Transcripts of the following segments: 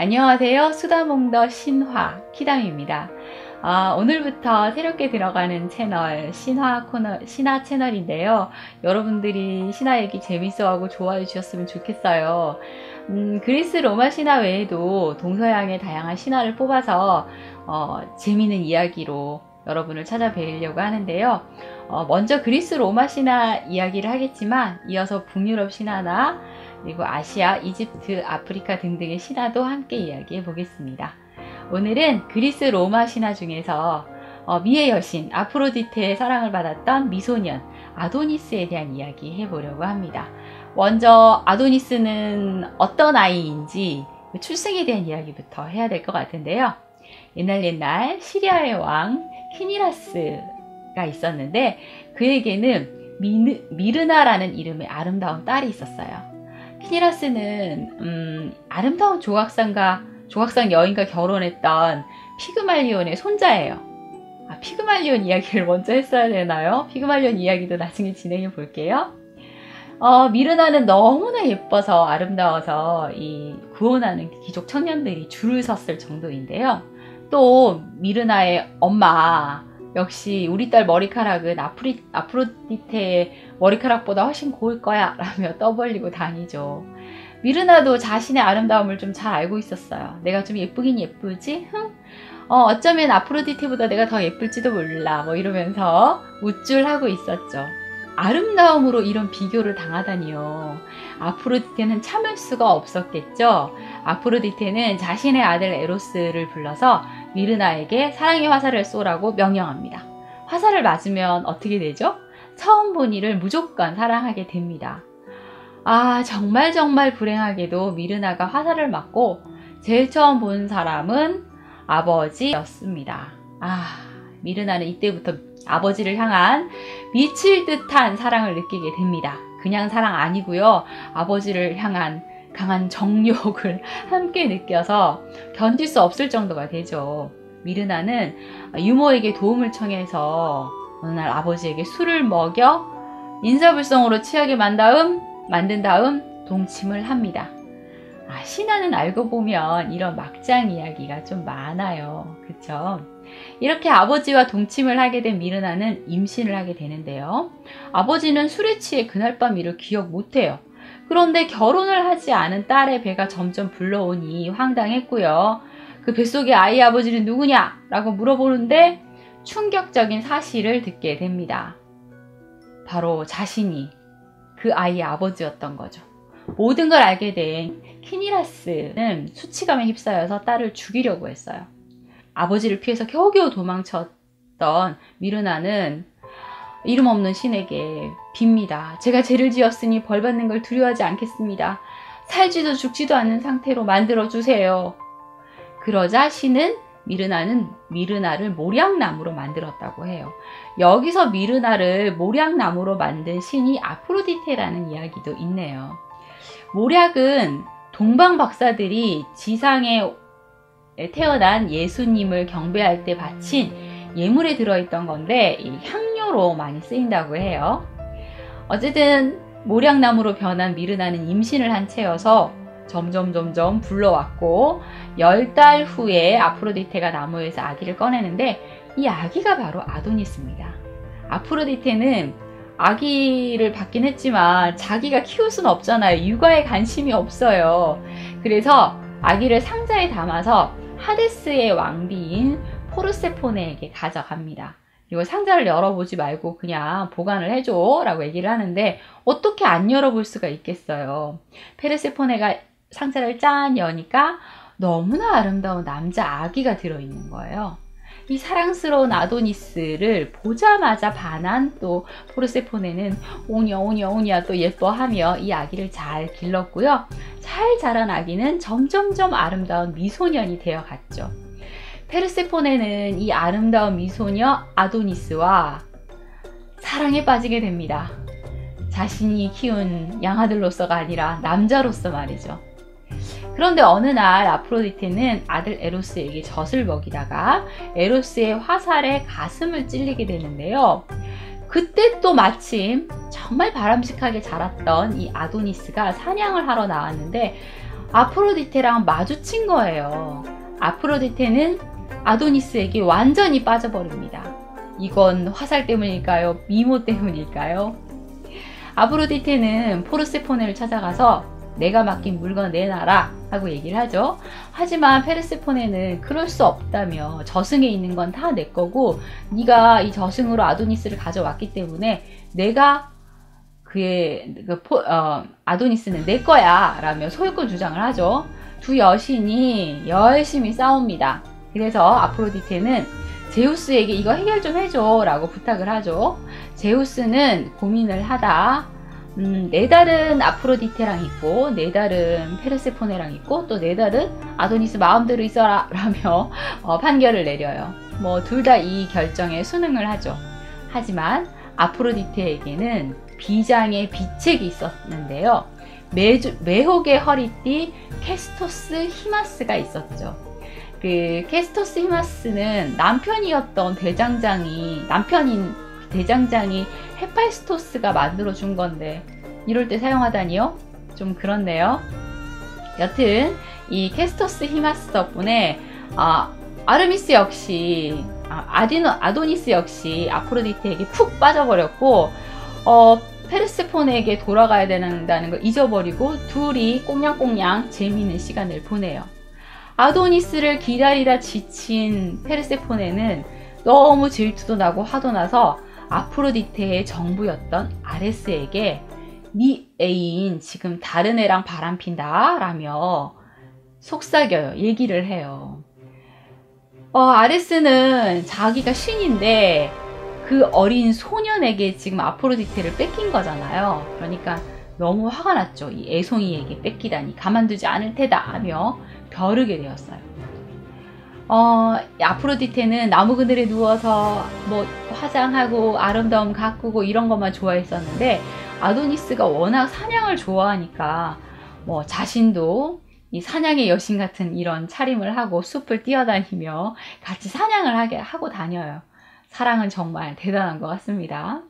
안녕하세요. 수다몽더 신화 키담입니다. 오늘부터 새롭게 들어가는 채널 신화 채널인데요. 여러분들이 신화 얘기 재밌어하고 좋아해 주셨으면 좋겠어요. 그리스 로마 신화 외에도 동서양의 다양한 신화를 뽑아서 재미있는 이야기로 여러분을 찾아뵈려고 하는데요. 먼저 그리스 로마 신화 이야기를 하겠지만 이어서 북유럽 신화나 그리고 아시아, 이집트, 아프리카 등등의 신화도 함께 이야기해 보겠습니다. 오늘은 그리스 로마 신화 중에서 미의 여신 아프로디테의 사랑을 받았던 미소년 아도니스에 대한 이야기 해보려고 합니다. 먼저 아도니스는 어떤 아이인지 출생에 대한 이야기부터 해야 될 것 같은데요. 옛날 시리아의 왕 키니라스가 있었는데 그에게는 미르나라는 이름의 아름다운 딸이 있었어요. 키니라스는 아름다운 조각상 여인과 결혼했던 피그말리온의 손자예요. 피그말리온 이야기를 먼저 했어야 되나요? 피그말리온 이야기도 나중에 진행해 볼게요. 미르나는 너무나 예뻐서 아름다워서 이 구원하는 귀족 청년들이 줄을 섰을 정도인데요. 또 미르나의 엄마 역시 우리 딸 머리카락은 아프로디테의 머리카락보다 훨씬 고울 거야 라며 떠벌리고 다니죠. 미르나도 자신의 아름다움을 좀 잘 알고 있었어요. 내가 좀 예쁘긴 예쁘지? 어쩌면 아프로디테보다 내가 더 예쁠지도 몰라 이러면서 우쭐하고 있었죠. 아름다움으로 이런 비교를 당하다니요. 아프로디테는 참을 수가 없었겠죠. 아프로디테는 자신의 아들 에로스를 불러서 미르나에게 사랑의 화살을 쏘라고 명령합니다. 화살을 맞으면 어떻게 되죠? 처음 본 이를 무조건 사랑하게 됩니다. 정말 불행하게도 미르나가 화살을 맞고 제일 처음 본 사람은 아버지였습니다. 미르나는 이때부터 아버지를 향한 미칠 듯한 사랑을 느끼게 됩니다. 그냥 사랑 아니고요. 아버지를 향한 강한 정욕을 함께 느껴서 견딜 수 없을 정도가 되죠. 미르나는 유모에게 도움을 청해서 어느 날 아버지에게 술을 먹여 인사불성으로 취하게 만든 다음 동침을 합니다. 신화는 알고 보면 이런 막장 이야기가 좀 많아요. 그쵸? 이렇게 아버지와 동침을 하게 된 미르나는 임신을 하게 되는데요. 아버지는 술에 취해 그날 밤 일을 기억 못해요. 그런데 결혼을 하지 않은 딸의 배가 점점 불러오니 황당했고요. 그 뱃속의 아이 아버지는 누구냐? 라고 물어보는데 충격적인 사실을 듣게 됩니다. 바로 자신이 그 아이의 아버지였던 거죠. 모든 걸 알게 된 키니라스는 수치감에 휩싸여서 딸을 죽이려고 했어요. 아버지를 피해서 겨우겨우 도망쳤던 미르나는 이름 없는 신에게 빕니다. 제가 죄를 지었으니 벌 받는 걸 두려워하지 않겠습니다. 살지도 죽지도 않는 상태로 만들어주세요. 그러자 신은 미르나를 모략나무로 만들었다고 해요. 여기서 미르나를 모략나무로 만든 신이 아프로디테라는 이야기도 있네요. 모략은 동방 박사들이 지상에 태어난 예수님을 경배할 때 바친 예물에 들어있던 건데 향료로 많이 쓰인다고 해요. 어쨌든 모략나무로 변한 미르나는 임신을 한 채여서 점점 불러왔고 10달 후에 아프로디테가 나무에서 아기를 꺼내는데 이 아기가 바로 아도니스입니다. 아프로디테는 아기를 받긴 했지만 자기가 키울 수는 없잖아요. 육아에 관심이 없어요. 그래서 아기를 상자에 담아서 하데스의 왕비인 포르세포네에게 가져갑니다. 그리고 상자를 열어보지 말고 그냥 보관을 해줘 라고 얘기를 하는데 어떻게 안 열어볼 수가 있겠어요. 페르세포네가 상자를 짠 여니까 너무나 아름다운 남자 아기가 들어있는 거예요. 이 사랑스러운 아도니스를 보자마자 반한 또 포르세포네는 오냐 또 예뻐하며 이 아기를 잘 길렀고요. 잘 자란 아기는 점점점 아름다운 미소년이 되어갔죠. 페르세포네는 이 아름다운 미소녀 아도니스와 사랑에 빠지게 됩니다. 자신이 키운 양아들로서가 아니라 남자로서 말이죠. 그런데 어느 날 아프로디테는 아들 에로스에게 젖을 먹이다가 에로스의 화살에 가슴을 찔리게 되는데요. 그때 또 마침 정말 바람직하게 자랐던 이 아도니스가 사냥을 하러 나왔는데 아프로디테랑 마주친 거예요. 아프로디테는 아도니스에게 완전히 빠져버립니다. 이건 화살 때문일까요? 미모 때문일까요? 아프로디테는 포르세포네를 찾아가서 내가 맡긴 물건 내놔라 하고 얘기를 하죠. 하지만 페르세포네는 그럴 수 없다며, 저승에 있는 건 다 내 거고 네가 이 저승으로 아도니스를 가져왔기 때문에 내가 아도니스는 내 거야 라며 소유권 주장을 하죠. 두 여신이 열심히 싸웁니다. 그래서 아프로디테는 제우스에게 이거 해결 좀 해줘 라고 부탁을 하죠. 제우스는 고민을 하다 내 달은 아프로디테랑 있고 내 달은 페르세포네랑 있고 또 내 달은 아도니스 마음대로 있어라 라며 판결을 내려요. 뭐 둘 다 이 결정에 순응을 하죠. 하지만 아프로디테에게는 비장의 비책이 있었는데요. 매혹의 허리띠 캐스토스 히마스가 있었죠. 그 캐스토스 히마스는 남편인 대장장이 헤파이스토스가 만들어준 건데 이럴 때 사용하다니요? 좀 그렇네요. 여튼 이 캐스토스 히마스 덕분에 아르미스 역시 아도니스 역시 아프로디테에게 푹 빠져버렸고 페르세포네에게 돌아가야 된다는 걸 잊어버리고 둘이 꽁냥꽁냥 재미있는 시간을 보내요. 아도니스를 기다리다 지친 페르세포네는 너무 질투도 나고 화도 나서 아프로디테의 정부였던 아레스에게 네 애인 지금 다른 애랑 바람핀다 라며 속삭여요. 얘기를 해요. 아레스는 자기가 신인데 그 어린 소년에게 지금 아프로디테를 뺏긴 거잖아요. 그러니까 너무 화가 났죠. 이 애송이에게 뺏기다니 가만두지 않을 테다 하며 벼르게 되었어요. 아프로디테는 나무 그늘에 누워서 뭐 화장하고 아름다움 가꾸고 이런 것만 좋아했었는데 아도니스가 워낙 사냥을 좋아하니까 뭐 자신도 이 사냥의 여신 같은 이런 차림을 하고 숲을 뛰어다니며 같이 사냥을 하고 다녀요. 사랑은 정말 대단한 것 같습니다.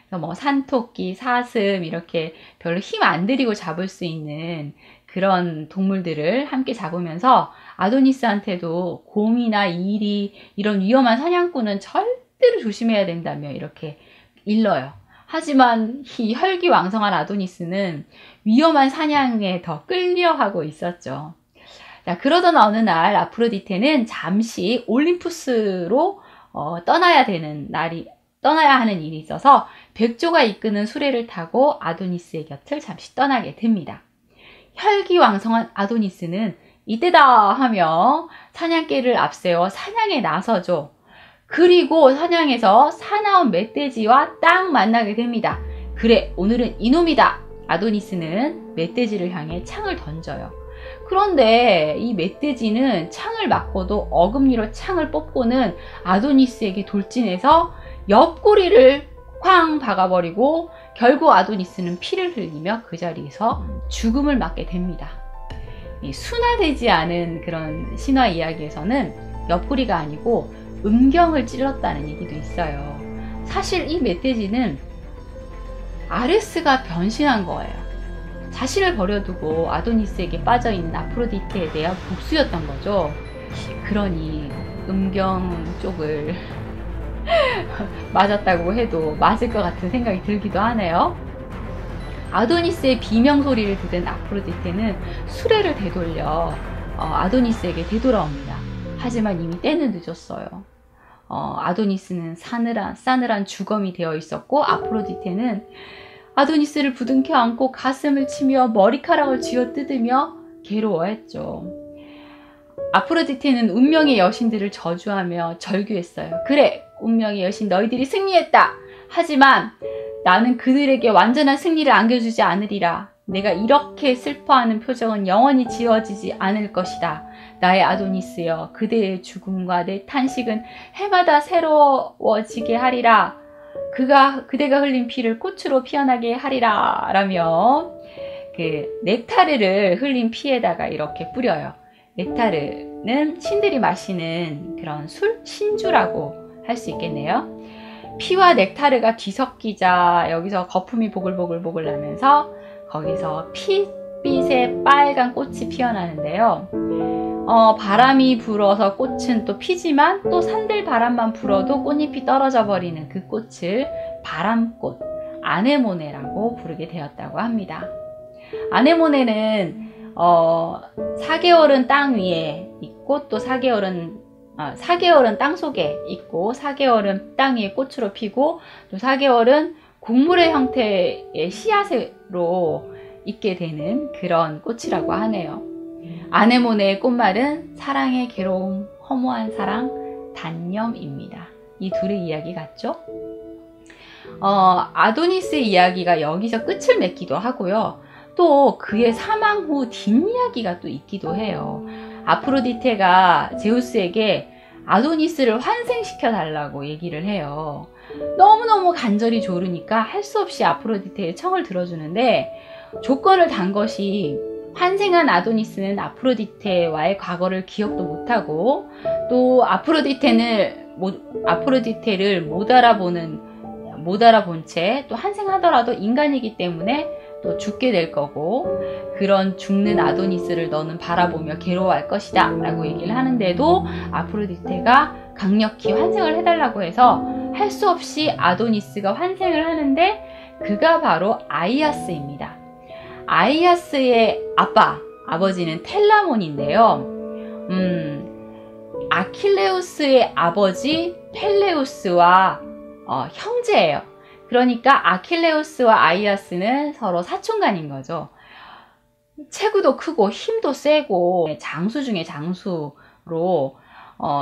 그래서 뭐 산토끼, 사슴 이렇게 별로 힘 안 들이고 잡을 수 있는 그런 동물들을 함께 잡으면서 아도니스한테도 곰이나 이리 이런 위험한 사냥꾼은 절대로 조심해야 된다며 이렇게 일러요. 하지만 이 혈기왕성한 아도니스는 위험한 사냥에 더 끌려하고 있었죠. 자, 그러던 어느 날 아프로디테는 잠시 올림푸스로 떠나야 하는 일이 있어서 백조가 이끄는 수레를 타고 아도니스의 곁을 잠시 떠나게 됩니다. 혈기왕성한 아도니스는 이때다 하며 사냥개를 앞세워 사냥에 나서죠. 그리고 사냥에서 사나운 멧돼지와 딱 만나게 됩니다. 그래, 오늘은 이놈이다. 아도니스는 멧돼지를 향해 창을 던져요. 그런데 이 멧돼지는 창을 맞고도 어금니로 창을 뽑고는 아도니스에게 돌진해서 옆구리를 쾅 박아버리고 결국 아도니스는 피를 흘리며 그 자리에서 죽음을 맞게 됩니다. 이 순화되지 않은 그런 신화 이야기에서는 옆구리가 아니고 음경을 찔렀다는 얘기도 있어요. 사실 이 멧돼지는 아레스가 변신한 거예요. 자신을 버려두고 아도니스에게 빠져있는 아프로디테에 대한 복수였던 거죠. 그러니 음경 쪽을 맞았다고 해도 맞을 것 같은 생각이 들기도 하네요. 아도니스의 비명소리를 들은 아프로디테는 수레를 되돌려 아도니스에게 되돌아옵니다. 하지만 이미 때는 늦었어요. 아도니스는 싸늘한 주검이 되어 있었고 아프로디테는 아도니스를 부둥켜 안고 가슴을 치며 머리카락을 쥐어뜯으며 괴로워했죠. 아프로디테는 운명의 여신들을 저주하며 절규했어요. 그래, 운명의 여신 너희들이 승리했다. 하지만 나는 그들에게 완전한 승리를 안겨주지 않으리라. 내가 이렇게 슬퍼하는 표정은 영원히 지워지지 않을 것이다. 나의 아도니스여, 그대의 죽음과 내 탄식은 해마다 새로워지게 하리라. 그대가 흘린 피를 꽃으로 피어나게 하리라. 라며 그 넥타르를 흘린 피에다가 이렇게 뿌려요. 넥타르는 신들이 마시는 그런 술? 신주라고 할 수 있겠네요. 피와 넥타르가 뒤섞이자 여기서 거품이 보글보글 나면서 거기서 피 햇빛에 빨간 꽃이 피어나는데요. 바람이 불어서 꽃은 또 피지만 또 산들 바람만 불어도 꽃잎이 떨어져 버리는 그 꽃을 바람꽃, 아네모네라고 부르게 되었다고 합니다. 아네모네는 4개월은 땅 위에 있고 또 4개월은 땅 속에 있고 4개월은 땅 위에 꽃으로 피고 또 4개월은 곡물의 형태의 씨앗으로 있게 되는 그런 꽃이라고 하네요. 아네모네의 꽃말은 사랑의 괴로움, 허무한 사랑, 단념입니다. 이 둘의 이야기 같죠? 아도니스의 이야기가 여기서 끝을 맺기도 하고요. 또 그의 사망 후 뒷이야기가 또 있기도 해요. 아프로디테가 제우스에게 아도니스를 환생시켜 달라고 얘기를 해요. 너무너무 간절히 조르니까 할 수 없이 아프로디테의 청을 들어주는데 조건을 단 것이 환생한 아도니스는 아프로디테와의 과거를 기억도 못하고 또 아프로디테를 못 알아본 채 또 환생하더라도 인간이기 때문에 또 죽게 될 거고 그런 죽는 아도니스를 너는 바라보며 괴로워할 것이다 라고 얘기를 하는데도 아프로디테가 강력히 환생을 해달라고 해서 할 수 없이 아도니스가 환생을 하는데 그가 바로 아이아스입니다. 아이아스의 아버지는 텔라몬인데요. 아킬레우스의 아버지 펠레우스와 형제예요. 그러니까 아킬레우스와 아이아스는 서로 사촌간인 거죠. 체구도 크고 힘도 세고 장수 중에 장수로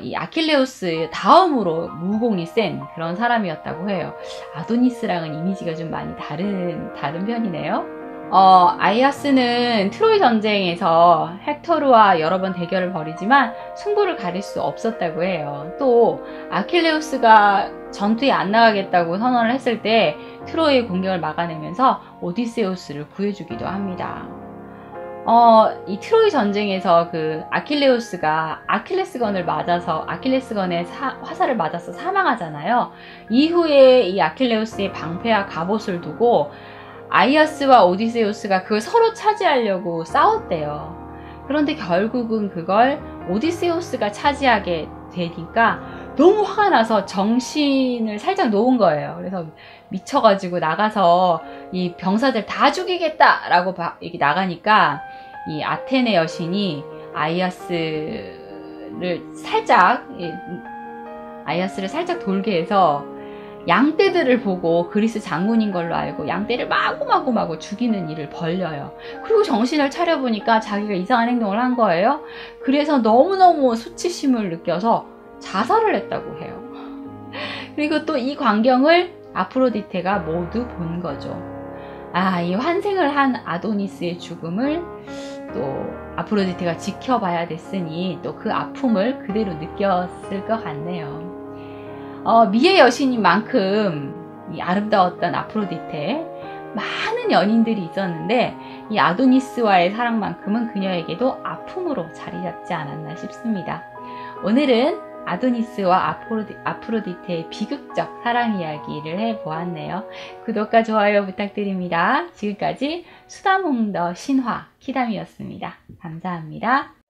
이 아킬레우스 다음으로 무공이 센 그런 사람이었다고 해요. 아도니스랑은 이미지가 좀 많이 다른 편이네요. 아이아스는 트로이 전쟁에서 헥토르와 여러 번 대결을 벌이지만 승부를 가릴 수 없었다고 해요. 또 아킬레우스가 전투에 안 나가겠다고 선언을 했을 때 트로이의 공격을 막아내면서 오디세우스를 구해주기도 합니다. 이 트로이 전쟁에서 그 아킬레우스가 아킬레스건의 화살을 맞아서 사망하잖아요. 이후에 이 아킬레우스의 방패와 갑옷을 두고 아이아스와 오디세우스가 그걸 서로 차지하려고 싸웠대요. 그런데 결국은 그걸 오디세우스가 차지하게 되니까 너무 화가 나서 정신을 살짝 놓은 거예요. 그래서 미쳐가지고 나가서 이 병사들 다 죽이겠다라고 이렇게 나가니까 이 아테네 여신이 아이아스를 살짝 돌게 해서 양떼들을 보고 그리스 장군인 걸로 알고 양떼를 마구마구 죽이는 일을 벌려요. 그리고 정신을 차려보니까 자기가 이상한 행동을 한 거예요. 그래서 너무너무 수치심을 느껴서 자살을 했다고 해요. 그리고 또 이 광경을 아프로디테가 모두 본 거죠. 이 환생을 한 아도니스의 죽음을 또 아프로디테가 지켜봐야 됐으니 또 그 아픔을 그대로 느꼈을 것 같네요. 미의 여신인 만큼 이 아름다웠던 아프로디테, 많은 연인들이 있었는데 이 아도니스와의 사랑만큼은 그녀에게도 아픔으로 자리 잡지 않았나 싶습니다. 오늘은 아도니스와 아프로디테의 비극적 사랑 이야기를 해보았네요. 구독과 좋아요 부탁드립니다. 지금까지 수다몽더 신화 키담이었습니다. 감사합니다.